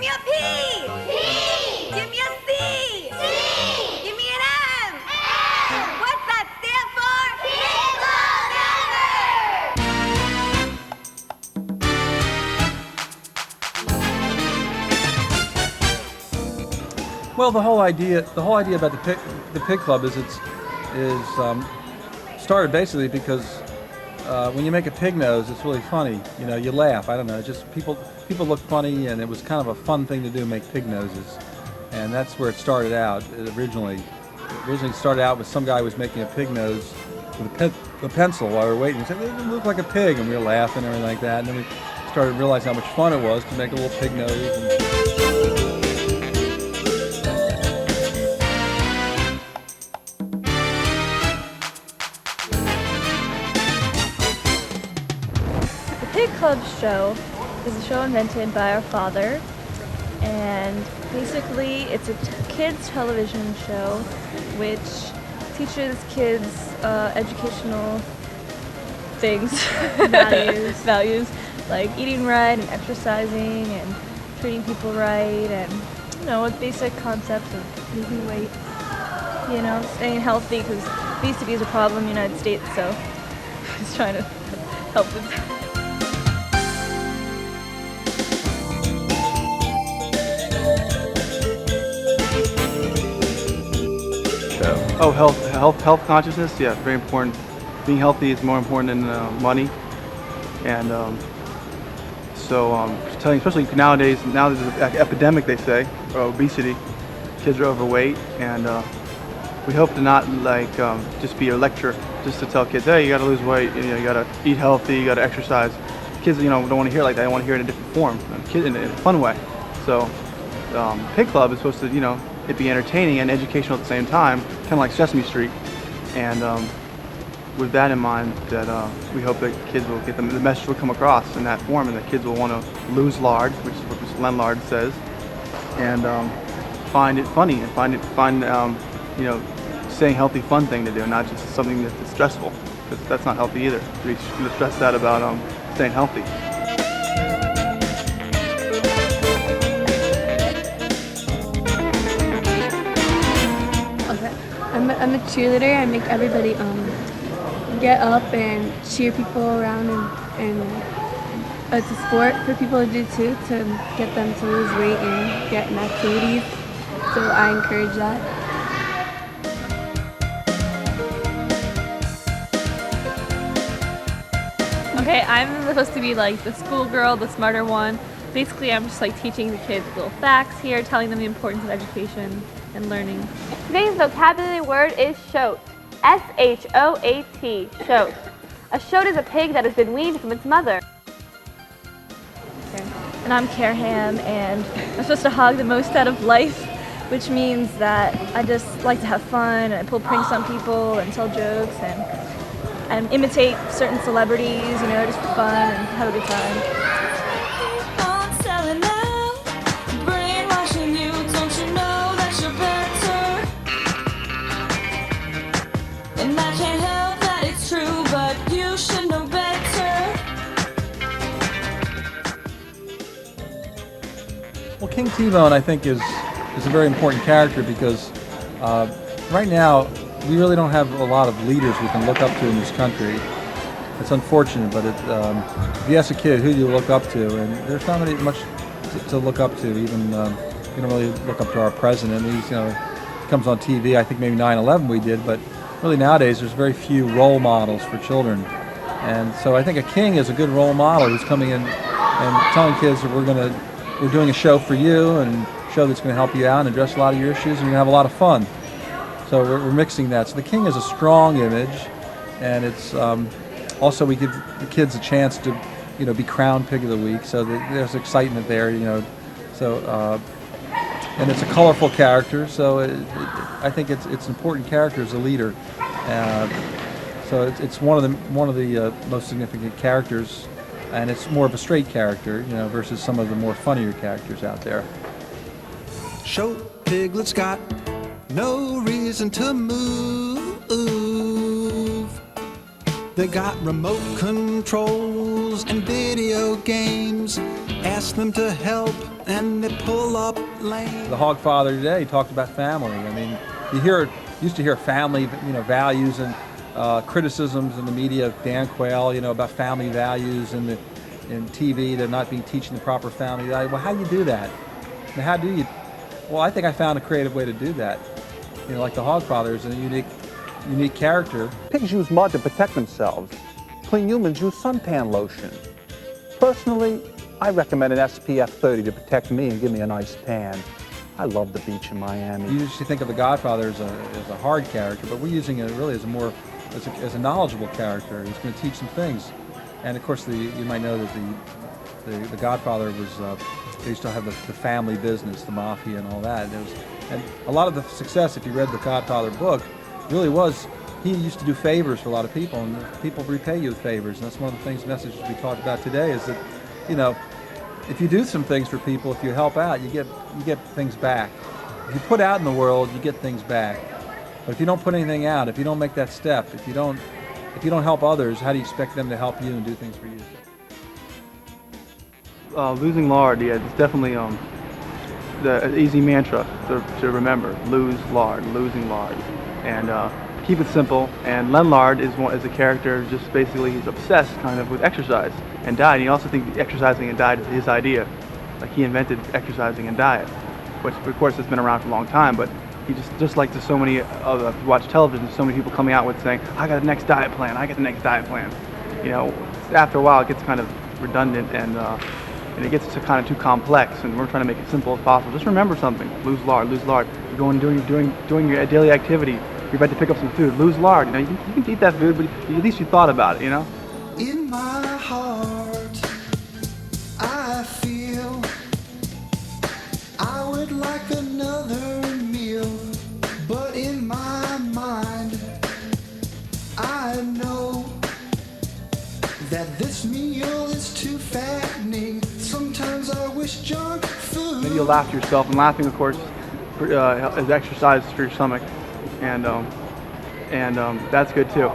me a P! P! Give me a C! C! Give me an M! M! What's that stand for? Well, the whole idea about the Pig Club is started basically because when you make a pig nose, it's really funny. You know, you laugh. I don't know. Just people look funny, and it was kind of a fun thing to do, make pig noses, and that's where it started out. It originally started out with some guy was making a pig nose with a pencil while we were waiting. He said, "It looked like a pig," and we were laughing and everything like that. And then we started realizing how much fun it was to make a little pig nose. The Pig Club show is a show invented by our father, and basically it's a kids television show which teaches kids educational things, values like eating right and exercising and treating people right, and with basic concepts of losing weight, staying healthy, because obesity is a problem in the United States, so just trying to help with that. Oh, health consciousness. Yeah, very important. Being healthy is more important than money, and telling, especially nowadays, now there's an epidemic, they say, of obesity. Kids are overweight, and we hope to not just be a lecture, just to tell kids, hey, you got to lose weight, you got to eat healthy, you got to exercise. Kids, don't want to hear it like that. They want to hear it in a different form, in a fun way. So, Pig Club is supposed to, it be entertaining and educational at the same time, kind of like Sesame Street. And with that in mind, that we hope that kids will get the message will come across in that form, and that kids will want to lose lard, which is what Mr. Lenlard says, and find it funny and find saying healthy, fun thing to do, not just something that's stressful, because that's not healthy either. We should stress that about staying healthy. I'm a cheerleader. I make everybody get up and cheer people around, and it's a sport for people to do too, to get them to lose weight and get in activities. So I encourage that. Okay, I'm supposed to be like the schoolgirl, the smarter one. Basically, I'm just teaching the kids little facts here, telling them the importance of education and learning. Today's vocabulary word is shoat. S-H-O-A-T, shoat. A shoat is a pig that has been weaned from its mother. Okay. And I'm Careham, and I'm supposed to hog the most out of life, which means that I just like to have fun, and I pull pranks on people and tell jokes and imitate certain celebrities, just for fun and have a good time. Well, King T-Bone, I think, is a very important character because right now we really don't have a lot of leaders we can look up to in this country. It's unfortunate, but if you ask a kid, who do you look up to, and there's not really much to look up to. Even we don't really look up to our president. He comes on TV. I think maybe 9/11 we did, but really nowadays there's very few role models for children. And so I think a king is a good role model who's coming in and telling kids that we're doing a show for you, and a show that's going to help you out and address a lot of your issues, and you're going to have a lot of fun. So we're mixing that. So the king is a strong image, and it's also we give the kids a chance to be crowned Pig of the Week, so there's excitement there, So and it's a colorful character, so I think it's an important character as a leader. So it's one of the most significant characters. And it's more of a straight character, versus some of the more funnier characters out there. Shoat piglets got no reason to move. They got remote controls and video games. Ask them to help and they pull up lame. The Hogfather today talked about family. I mean, used to hear family, values and criticisms in the media of Dan Quayle, about family values in TV. They're not teaching the proper family value. Well, how do you do that? And how do you? Well, I think I found a creative way to do that. Like the Hogfather is a unique character. Pigs use mud to protect themselves. Clean humans use suntan lotion. Personally, I recommend an SPF 30 to protect me and give me a nice tan. I love the beach in Miami. You usually think of the Godfather as a hard character, but we're using it really as a knowledgeable character who's going to teach some things. And of course, you might know that the Godfather was they used to have the family business, the mafia, and all that. And a lot of the success, if you read the Godfather book, really was he used to do favors for a lot of people, and people repay you with favors. And that's one of the things, messages we talked about today, is that if you do some things for people, if you help out, you get things back. If you put out in the world, you get things back. But if you don't put anything out, if you don't make that step, if you don't help others, how do you expect them to help you and do things for you? Losing lard, yeah, it's definitely the easy mantra to remember. Losing lard, and keep it simple. And Len Lard is a character, just basically he's obsessed kind of with exercise and diet. And he also thinks exercising and diet is his idea. Like he invented exercising and diet, which of course has been around for a long time. But he just like to so many watch television, so many people coming out with saying, "I got the next diet plan. I got the next diet plan." After a while, it gets kind of redundant and it gets kind of too complex, and we're trying to make it simple as possible. Just remember something: lose lard. You're going doing your daily activity. You're about to pick up some food. Lose lard. You can eat that food, but at least you thought about it. In my heart, I feel I would like another meal, but in my mind, I know that this meal is too fattening. Sometimes I wish junk food. Maybe you'll laugh to yourself, and laughing, of course, is exercise for your stomach, and that's good too.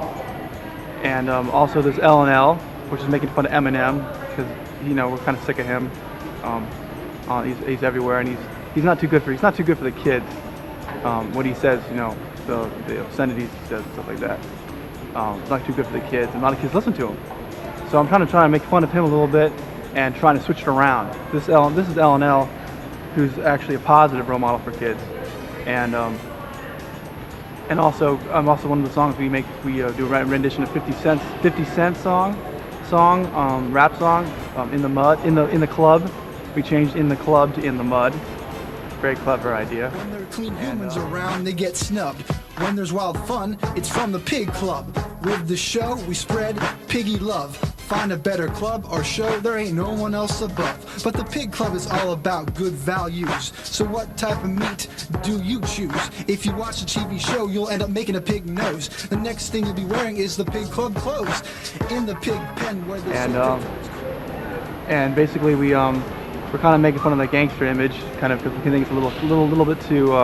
And also there's L&L, which is making fun of Eminem, because we're kind of sick of him. He's everywhere, and he's not too good for the kids. What he says, the obscenities he says and stuff like that. It's not too good for the kids, and a lot of kids listen to him. So I'm trying to make fun of him a little bit and trying to switch it around. This is L&L, who's actually a positive role model for kids, and also one of the songs we do a rendition of 50 Cent song, rap song, In the Mud, in the club. We changed In the Club to In the Mud. Very clever idea. When there are clean humans around, they get snubbed. When there's wild fun, it's from the Pig Club. With the show, we spread piggy love. Find a better club or show, there ain't no one else above. But the Pig Club is all about good values. So what type of meat do you choose? If you watch the TV show, you'll end up making a pig nose. The next thing you'll be wearing is the Pig Club clothes. In the pig pen where they and basically we're kind of making fun of the gangster image, kind of, because we think it's a little bit too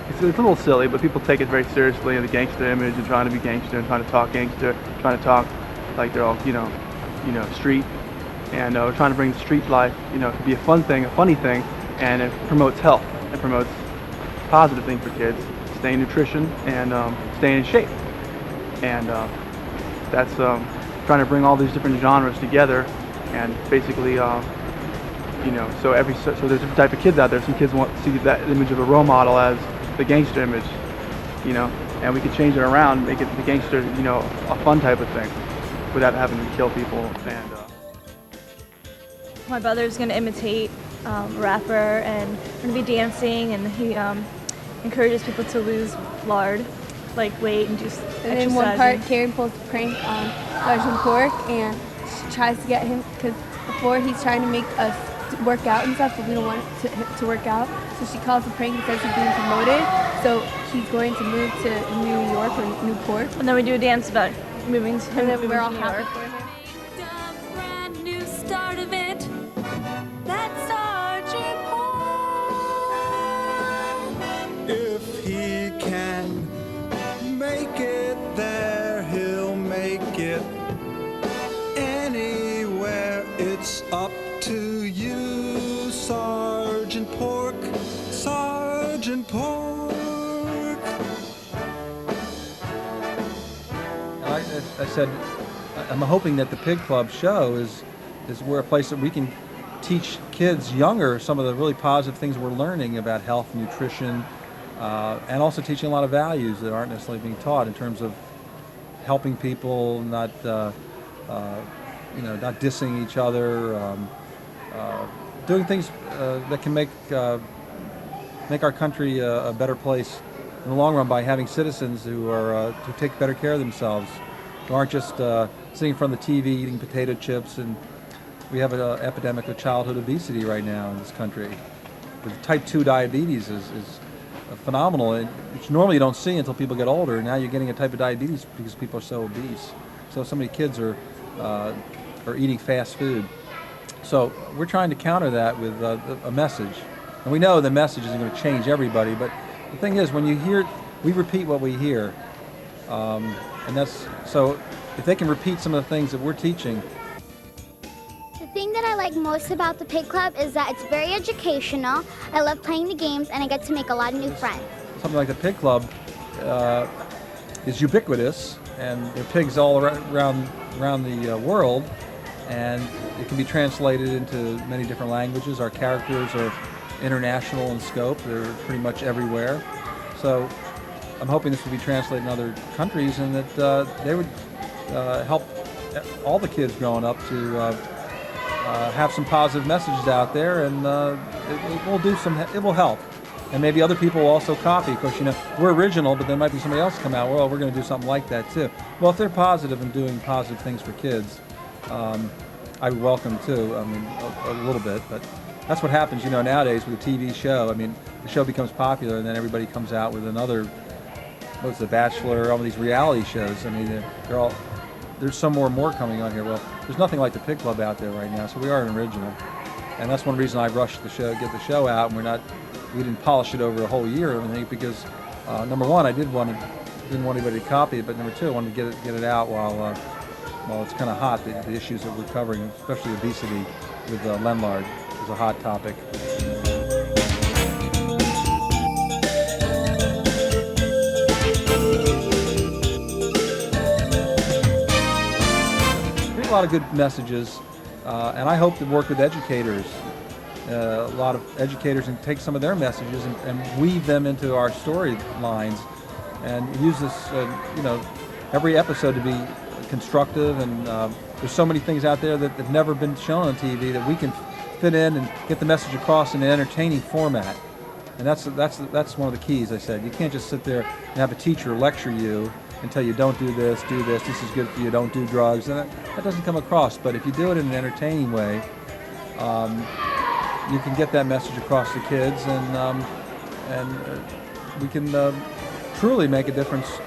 it's a little silly, but people take it very seriously, the gangster image, and trying to be gangster and trying to talk gangster, trying to talk like they're all street, and we're trying to bring street life to be a fun thing, a funny thing, and it promotes health, it promotes positive things for kids, staying nutrition and staying in shape, and that's trying to bring all these different genres together, and basically so there's different type of kids out there. Some kids want to see that image of a role model as the gangster image, and we could change it around, make it the gangster, a fun type of thing, without having to kill people. And my brother's going to imitate a rapper, and we're going to be dancing, and he encourages people to lose lard, like weight, and just exercising. And in one part, Karen pulls a prank on Sergeant Pork, and she tries to get him, because before he's trying to make us work out and stuff, but we don't want to work out. So she calls a prank and says he's being promoted. So he's going to move to New York or Newport. And then we do a dance about moving to And then we're all New happy York. for him. A brand new start of it. That's Sergeant Paul. If he can make it there, he'll make it anywhere. It's up to you. I said, I'm hoping that the Pig Club show is where a place that we can teach kids younger some of the really positive things we're learning about health, nutrition, and also teaching a lot of values that aren't necessarily being taught in terms of helping people, not not dissing each other, doing things that can make our country a better place in the long run by having citizens who take better care of themselves, who aren't just sitting in front of the TV eating potato chips. And we have an epidemic of childhood obesity right now in this country. The type 2 diabetes is phenomenal, which normally you don't see until people get older. Now you're getting a type of diabetes because people are so obese. So many kids are eating fast food. So we're trying to counter that with a message. And we know the message isn't going to change everybody, but the thing is, when you hear, we repeat what we hear. And that's, so if they can repeat some of the things that we're teaching. The thing that I like most about the Pig Club is that it's very educational. I love playing the games and I get to make a lot of new friends. Something like the Pig Club is ubiquitous, and there are pigs all around the world, and it can be translated into many different languages. Our characters are international in scope. They're pretty much everywhere. So I'm hoping this will be translated in other countries, and that they would help all the kids growing up to have some positive messages out there, and it will help. And maybe other people will also copy, because we're original, but there might be somebody else come out, well, we're going to do something like that too. Well, if they're positive and doing positive things for kids, I would welcome too. I mean, a little bit, but that's what happens, nowadays with a TV show. I mean, the show becomes popular, and then everybody comes out with another, what's The Bachelor, all these reality shows. I mean, there's some more coming on here. Well, there's nothing like the Pig Club out there right now, so we are an original. And that's one reason I rushed get the show out, and we didn't polish it over a whole year, I think, because number one, I didn't want anybody to copy it, but number two, I wanted to get it out while it's kind of hot. The issues that we're covering, especially obesity with Lenlard, is a hot topic. There's a lot of good messages, and I hope to work with educators. A lot of educators, and take some of their messages and weave them into our storylines, and use this, every episode to be constructive. And there's so many things out there that have never been shown on TV that we can fit in and get the message across in an entertaining format. And that's one of the keys. I said, you can't just sit there and have a teacher lecture you and tell you, don't do this, this is good for you, don't do drugs. And that doesn't come across. But if you do it in an entertaining way, you can get that message across to kids, and we can truly make a difference